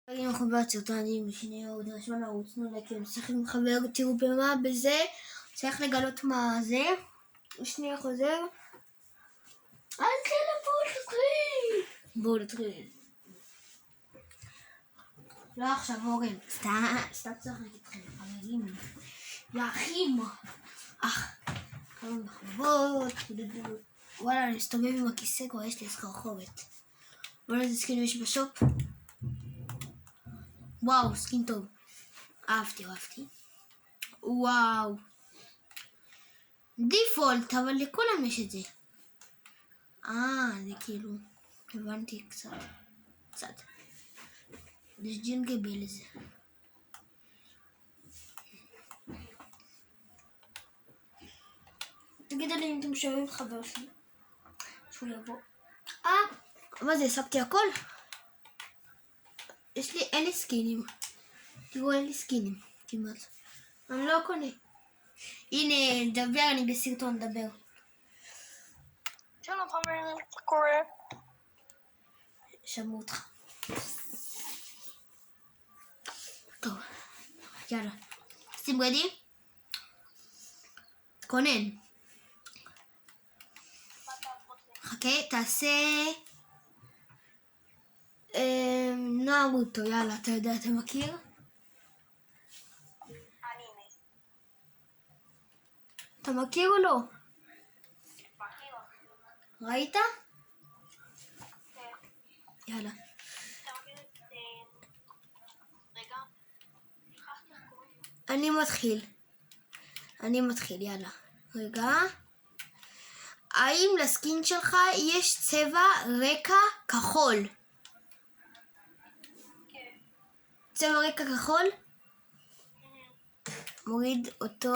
אם אנחנו בסרטונים ושני עוד רשמה לערוץ נולקים נצטרך עם חבר, תראו במה בזה צריך לגלות מה זה. שנייה חוזר אל בואו נתחיל. לא עכשיו הורים, סתם צריך להתחיל חברים לאחים כמה מחלבות. וואלה אני מסתובב עם הכיסא כבר יש לי סחרחורת. בואו נראה איזה סקין יש בשופ. וואו, סקין טוב. אהבתי. וואו. דיפולט, אבל לכולם יש את זה. זה כאילו, הבנתי קצת. יש ג'ינגבל לזה. תגידו לי אם אתם שומעים חבר שלי. שהוא יבוא. מה זה, הספתי הכל? אין לי סקינים. תראו, אין לי סקינים, כמעט. אני לא קונה. הנה, דבר, אני בסרטון, דבר. שלום חברים, מה קורה? שמעו אותך. טוב, יאללה. שים רדי? תכונן. חכה, תעשה... נארוטו, יאללה, אתה יודע, אתה מכיר? אתה מכיר או לא? ראית? יאללה. אני מתחיל, יאללה. רגע. האם לסקין שלך יש צבע רקע כחול? כן. צבע רקע כחול? מוריד אותו,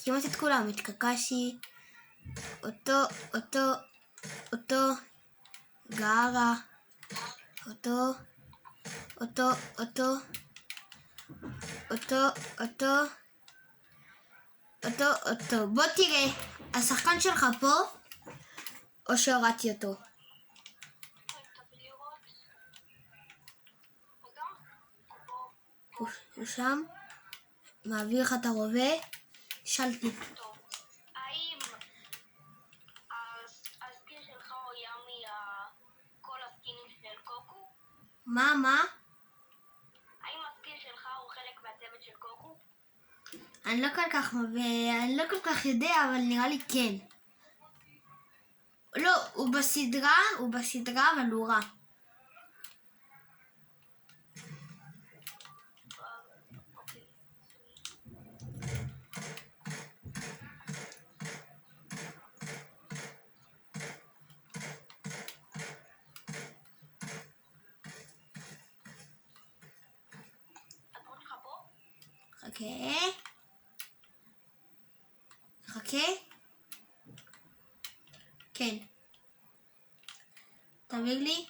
כמעט את כולם, את קקשי, אותו, גארה, אותו, בוא תראה, השחקן שלך פה, או שהורדתי אותו? הוא שם, מעביר לך את הרובה, שלתי. האם הסקין שלך הוא כל הסקינים של קוקו? מה? האם הסקין שלך הוא חלק מהצוות של קוקו? אני לא כל כך יודע, אבל נראה לי כן. לא, הוא בסדרה, אבל הוא רע. חכה. כן. תעביר לי.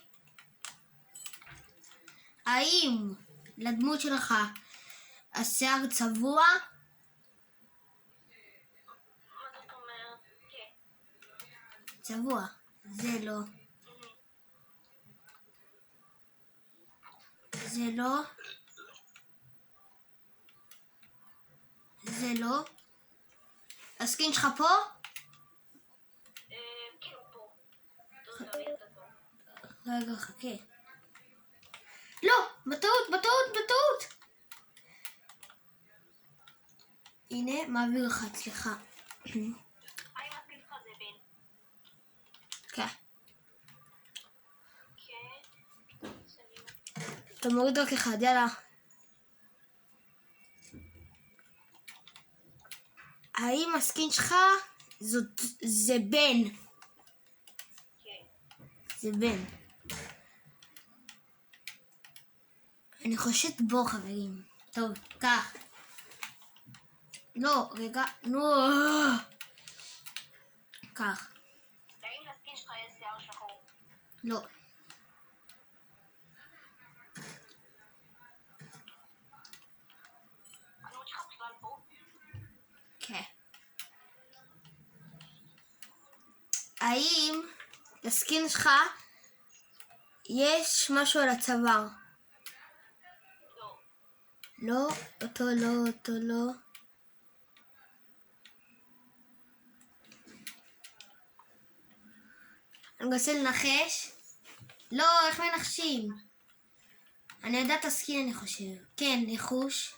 האם לדמות שלך השיער צבוע? מה זאת אומרת? כן. צבוע. זה לא. הסקין שלך פה? כן, הוא פה. רגע, חכה. לא! בטעות! הנה, מעביר לך אצלך. האם הסקין שלך זה בן? כן. כן. אתה מוריד רק אחד, יאללה. האם הסקין שלך זה בן? כן. זה בן. אני חושבת בו חברים. טוב, כך. לא, רגע, כך. האם לסקין שלך יש שיער שחור? לא. הדמות שלך בכלל פה? כן. האם לסקין שלך יש משהו על הצוואר. לא. לא, אותו לא. אני מנסה לנחש. לא, איך מנחשים? אני יודעת הסכין, אני חושב. כן, ניחוש.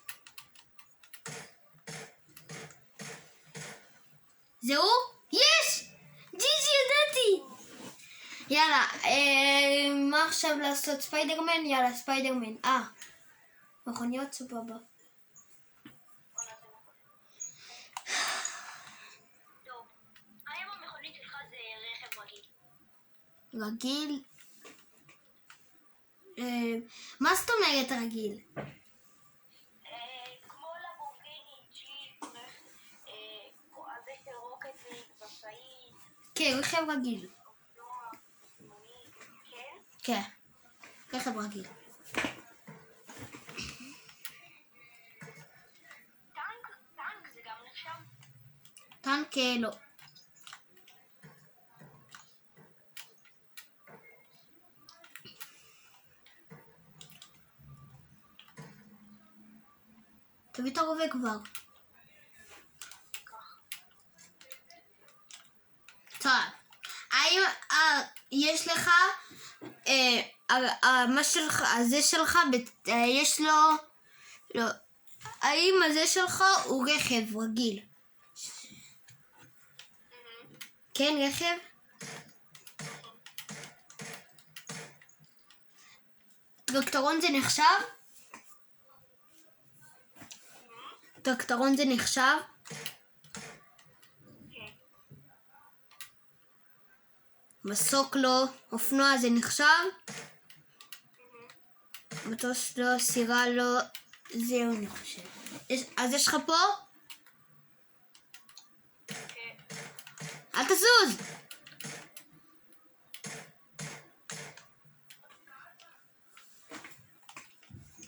זהו? יש! ג'יג'י, ידעתי! יאללה, מה עכשיו לעשות? ספיידרמן? יאללה, ספיידרמן. מכוניות סבבה. בוא נעשה מכונית. טוב. האם המכונית שלך זה רכב רגיל? רגיל? מה זאת אומרת רגיל? כמו לבורגיני, ג'יפ, הזה של רוקטליק, משאית, כן, רכב רגיל. אופנוע, מונית, כן? כן, רכב רגיל. טנק זה גם נחשב? טנק לא. תביא את הרובה כבר. טוב, האם יש לך, מה שלך, הזה שלך, יש לו, לא, האם הזה שלך הוא רכב רגיל? כן, רכב? טרקטורון זה נחשב? טרקטורון זה נחשב? כן. מסוק לא, אופנוע זה נחשב? מטוס לא, סירה לא, זהו אני חושב. אז יש לך פה? כן. אל תזוז!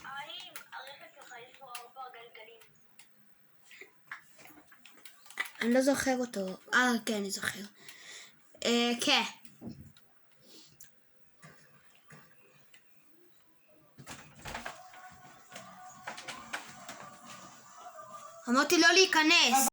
האם הרכב שלך יש לו 4 גלגלים? אני לא זוכר אותו. כן, אני זוכר. כן. אמרתי לא להיכנס.